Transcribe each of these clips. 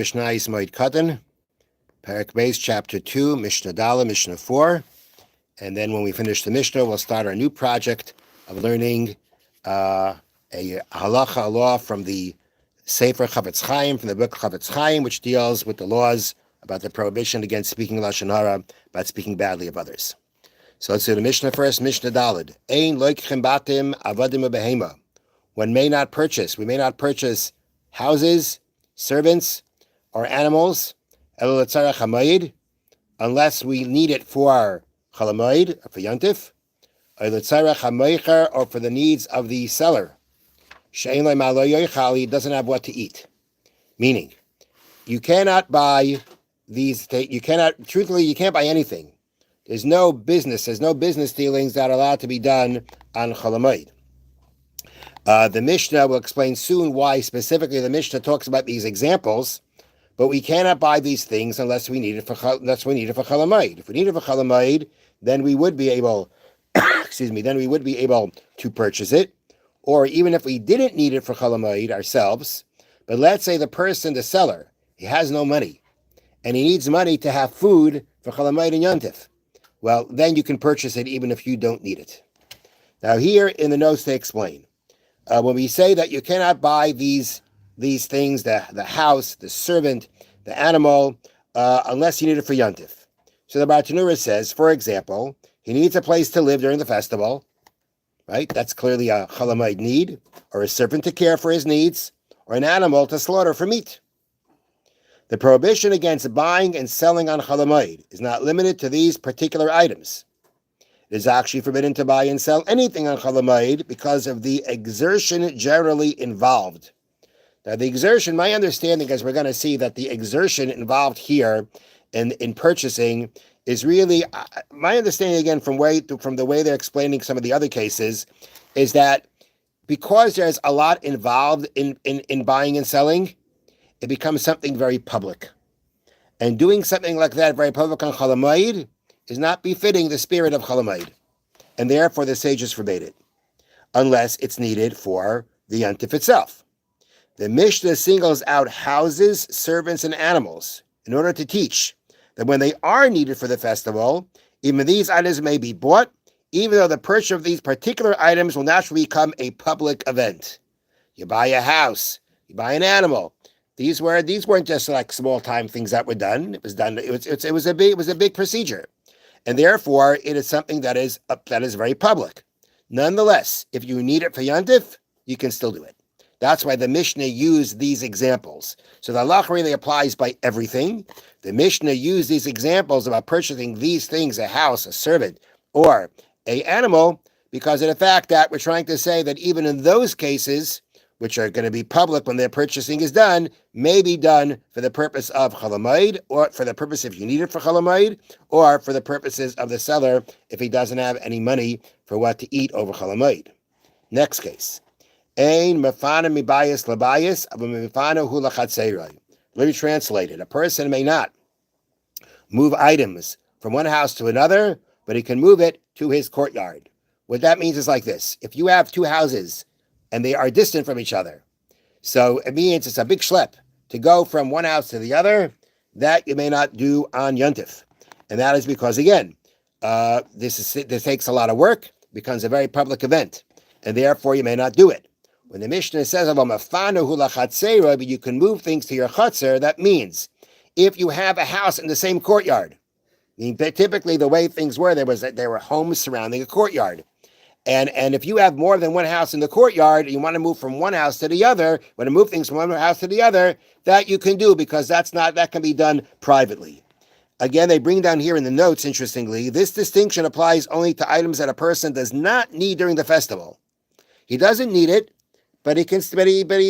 Mishna is Moed Katan, Parak Beis, Chapter 2, Mishna Dala, Mishna 4. And then when we finish the Mishnah, we'll start our new project of learning a halacha law from the Sefer Chofetz Chaim, from the book Chofetz Chaim, which deals with the laws about the prohibition against speaking Lashon Hara, about speaking badly of others. So let's do the Mishnah first. Mishnah Daled. Ein loikchem batim avadim behema. One may not purchase. We may not purchase houses, servants, or animals, unless we need it for chalamoid, or for yontif, or for the needs of the seller. He doesn't have what to eat. Meaning, you cannot buy these. You can't buy anything. There's no business dealings that are allowed to be done on chalamoid. The Mishnah will explain soon why specifically the Mishnah talks about these examples. But we cannot buy these things unless we need it for chalamoid. If we need it for chalamoid, then we would be able, to purchase it. Or even if we didn't need it for chalamoid ourselves, but let's say the seller, he has no money, and he needs money to have food for chalamoid and yontif. Well, then you can purchase it even if you don't need it. Now here in the notes they explain, when we say that you cannot buy these things, the house, the servant, the animal, unless you need it for yontif. So the Bartanura says, for example, he needs a place to live during the festival, right? That's clearly a chalamoid need, or a servant to care for his needs, or an animal to slaughter for meat. The prohibition against buying and selling on chalamoid is not limited to these particular items. It is actually forbidden to buy and sell anything on chalamoid because of the exertion generally involved. Now, the exertion, my understanding, as we're going to see, that the exertion involved here in purchasing is really, my understanding, again, from the way they're explaining some of the other cases, is that because there's a lot involved in buying and selling, it becomes something very public. And doing something like that, very public on chalamoid, is not befitting the spirit of chalamoid. And therefore, the sages forbade it, unless it's needed for the yontif itself. The Mishnah singles out houses, servants, and animals in order to teach that when they are needed for the festival, even these items may be bought, even though the purchase of these particular items will naturally become a public event. You buy a house, you buy an animal. These weren't just like small time things that were done. It was done. It was a big procedure, and therefore it is something that is very public. Nonetheless, if you need it for yontif, you can still do it. That's why the Mishnah used these examples. So the halacha really applies by everything. The Mishnah used these examples about purchasing these things, a house, a servant, or an animal, because of the fact that we're trying to say that even in those cases, which are going to be public when their purchasing is done, may be done for the purpose of chalamoid, or for the purpose if you need it for chalamoid, or for the purposes of the seller if he doesn't have any money for what to eat over chalamoid. Next case. Ein mefana mibayis labayis, aber mefana hu lachatzeiroi. Let me translate it. A person may not move items from one house to another, but he can move it to his courtyard. What that means is like this. If you have two houses and they are distant from each other, so it means it's a big schlep to go from one house to the other, that you may not do on yontif. And that is because, again, this takes a lot of work, becomes a very public event, and therefore you may not do it. When the Mishnah says, but you can move things to your chutzner, that means if you have a house in the same courtyard, typically the way things were, there were homes surrounding a courtyard. And if you have more than one house in the courtyard, and you want to move from one house to the other, want to move things from one house to the other, that you can do, because that can be done privately. Again, they bring down here in the notes, interestingly, this distinction applies only to items that a person does not need during the festival. He doesn't need it, but he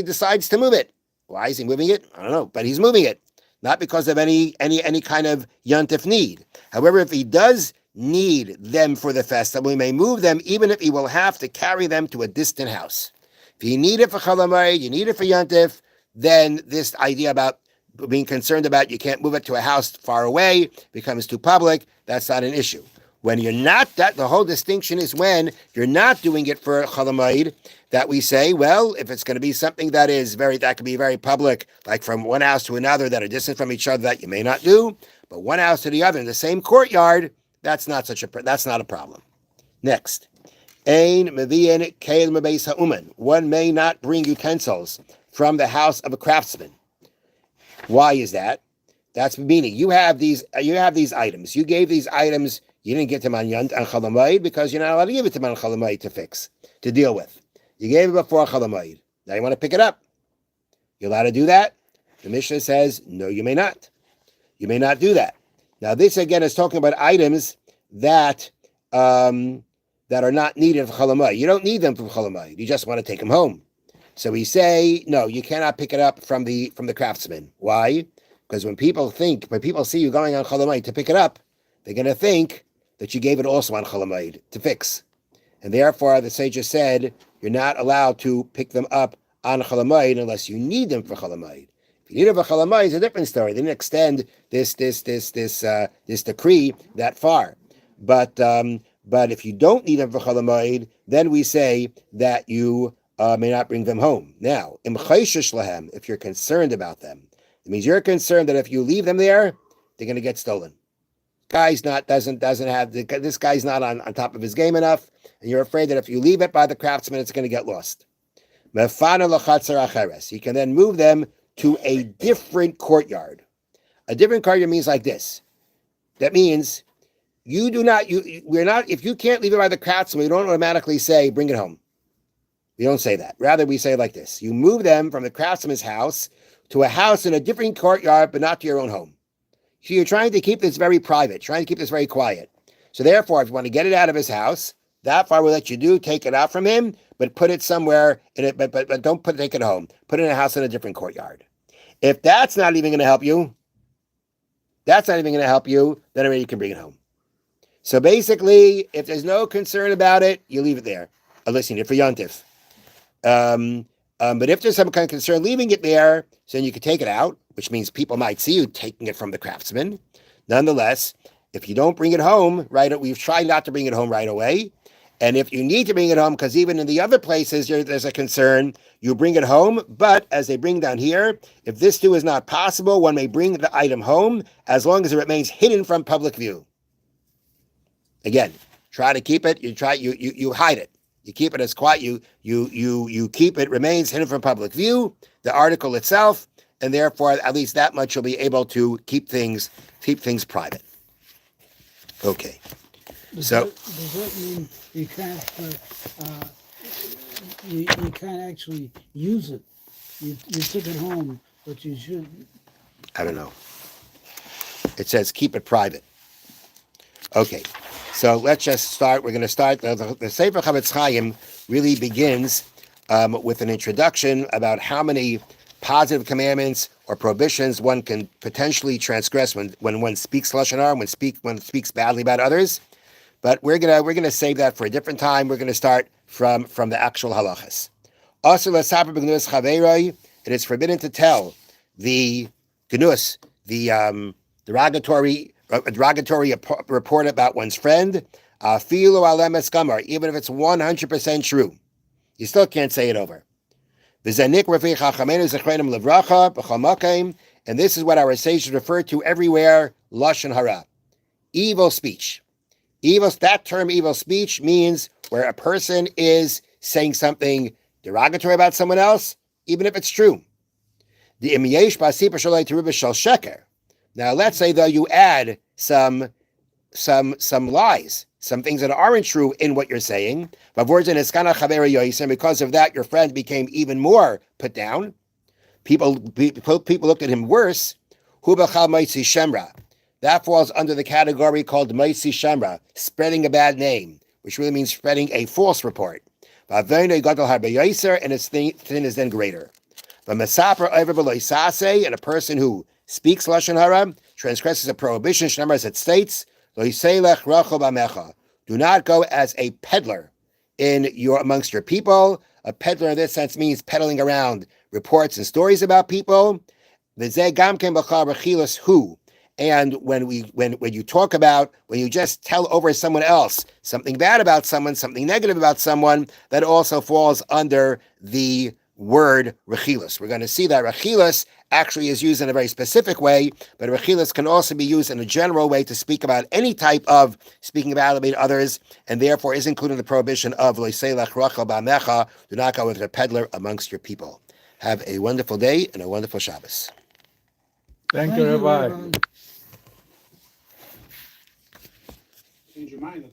decides to move it. Why is he moving it? I don't know, but he's moving it, not because of any kind of yontif need. However, if he does need them for the festival, he may move them, even if he will have to carry them to a distant house. If you need it for chalamoid, you need it for yontif, then this idea about being concerned about you can't move it to a house far away becomes too public. That's not an issue. When you're not, that the whole distinction is when you're not doing it for Chalamoid, that we say, well, if it's going to be something that can be very public, like from one house to another that are distant from each other, that you may not do, but one house to the other in the same courtyard, that's not a problem. Next. Ein mevi'en keil mebeis ha'uman. One may not bring utensils from the house of a craftsman. Why is that? That's meaning you have these items. You gave these items. You didn't get them on Chalamoid because you're not allowed to give it to them on Chalamoid to fix, to deal with. You gave it before Chalamoid. Now you want to pick it up. You're allowed to do that? The Mishna says, no, you may not. You may not do that. Now this again is talking about items that are not needed for Chalamoid. You don't need them for Chalamoid. You just want to take them home. So we say, no, you cannot pick it up from the craftsman. Why? Because when people see you going on Chalamoid to pick it up, they're going to think that you gave it also on Chalamoid to fix. And therefore, the sages said, you're not allowed to pick them up on Chalamoid unless you need them for Chalamoid. If you need them for Chalamoid, it's a different story. They didn't extend this decree that far. But if you don't need them for Chalamoid, then we say that you may not bring them home. Now, im chayshish lahem, if you're concerned about them, it means you're concerned that if you leave them there, they're going to get stolen. This guy's not on top of his game enough, and you're afraid that if you leave it by the craftsman, it's going to get lost. You can then move them to a different courtyard. A different courtyard means like this. That means if you can't leave it by the craftsman, we don't automatically say, bring it home. We don't say that. Rather, we say like this. You move them from the craftsman's house to a house in a different courtyard, but not to your own home. So you're trying to keep this very private, trying to keep this very quiet. So therefore, if you want to get it out of his house, that far we'll let you take it out from him, but put it somewhere in it, but don't take it home. Put it in a house in a different courtyard. If that's not even going to help you, then already you can bring it home. So basically, if there's no concern about it, you leave it there, unless you need it for Yontif. But if there's some kind of concern leaving it there, so then you can take it out, which means people might see you taking it from the craftsman. Nonetheless, if you don't bring it home, we've tried not to bring it home right away. And if you need to bring it home, because even in the other places there's a concern, you bring it home. But as they bring down here, if this too is not possible, one may bring the item home as long as it remains hidden from public view. Again, try to keep it. You hide it. You keep it as quiet. You keep it remains hidden from public view. The article itself, and therefore at least that much you'll be able to keep things private. Okay. Does that mean you can't you can't actually use it? You took it home, but you shouldn't. I don't know. It says keep it private. Okay. So let's just start. We're going to start. The Sefer Chofetz Chaim really begins with an introduction about how many positive commandments or prohibitions one can potentially transgress when one speaks lashon hara, when speaks badly about others. But we're gonna save that for a different time. We're gonna start from the actual halachas. Also, it is forbidden to tell the gnus, the derogatory report about one's friend, even if it's 100% true. You still can't say it over. And this is what our sages refer to everywhere, lashon hara, evil speech. That term evil speech means where a person is saying something derogatory about someone else, even if it's true. Now, let's say though you add some lies, some things that aren't true in what you're saying, and because of that, your friend became even more put down. People looked at him worse. That falls under the category called Maisi Shemra, spreading a bad name, which really means spreading a false report. And its sin is then greater. And a person who speaks lashon hara transgresses a prohibition, as it states, do not go as a peddler amongst your people. A peddler in this sense means peddling around reports and stories about people. And when you talk about, when you just tell over someone else something bad about someone, something negative about someone, that also falls under the word rechilus. We're going to see that rechilus actually is used in a very specific way, but rechilus can also be used in a general way to speak about any type of speaking about others, and therefore is included in the prohibition of loiselach rachel ba'amecha, do not go with a peddler amongst your people. Have a wonderful day and a wonderful Shabbos. Thank you, Rabbi. Rabbi. Change your mind.